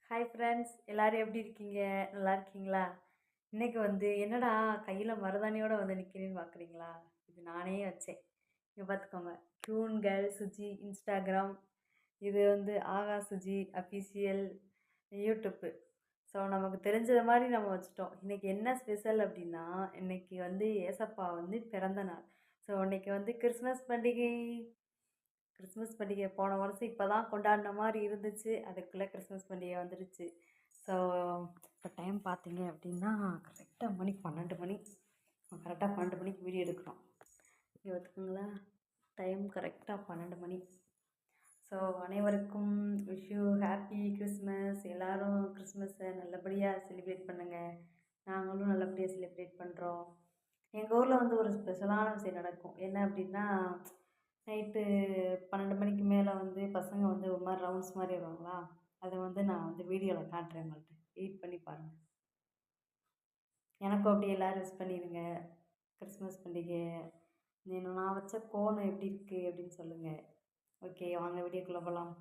Hi friends, எல்லாரும் எப்படி இருக்கீங்க? நல்லா இருக்கீங்களா? இன்னைக்கு என்னடா கையில் மருதாணியோட நிற்கிறேன்னு பார்க்குறீங்களா? இது நானே வச்சேன். இங்கே பார்த்துக்கோங்க. Queen girl Suji Instagram. இது ஆகா சுஜி அஃபிஷியல் யூடியூப்பு. ஸோ நமக்கு தெரிஞ்சது மாதிரி நம்ம வச்சுட்டோம். இன்றைக்கி என்ன ஸ்பெஷல் அப்படின்னா, இன்றைக்கி ஏசப்பா பிறந்த நாள். ஸோ இன்றைக்கி கிறிஸ்மஸ் பண்டிகை. கிறிஸ்மஸ் பண்டிகை போன வருஷம் இப்போ தான் கொண்டாடின மாதிரி இருந்துச்சு. அதுக்குள்ளே கிறிஸ்மஸ் பண்டிகை வந்துடுச்சு. ஸோ இப்போ டைம் பார்த்தீங்க அப்படின்னா கரெக்டாக மணி 12 மணி. கரெக்டாக 12 மணிக்கு வீடியோ எடுக்கிறோம். இங்கே பார்த்துக்கோங்களா, டைம் கரெக்டாக 12 மணி. ஸோ அனைவருக்கும் விஷ் யூ ஹாப்பி கிறிஸ்மஸ். எல்லோரும் கிறிஸ்மஸை நல்லபடியாக செலிப்ரேட் பண்ணுங்கள். நாங்களும் நல்லபடியாக செலிப்ரேட் பண்ணுறோம். எங்கள் ஊரில் ஒரு ஸ்பெஷலான விஷயம் நடக்கும். என்ன அப்படின்னா, நைட்டு 12 மணிக்கு மேலே பசங்க ஒரு மாதிரி ரவுண்ட்ஸ் மாதிரி வருவாங்களா, அதை நான் வீடியோவில் காட்டுறேன். உங்கள்கிட்ட வெயிட் பண்ணி பாருங்கள். எனக்கும் அப்படியே எல்லோரும் விஷ் பண்ணிடுங்க கிறிஸ்மஸ் பண்டிகை. நான் வச்ச கோணம் எப்படி இருக்குது அப்படின்னு சொல்லுங்கள். ஓகே, வாங்க வீடியோக்குள்ளே போகலாம்.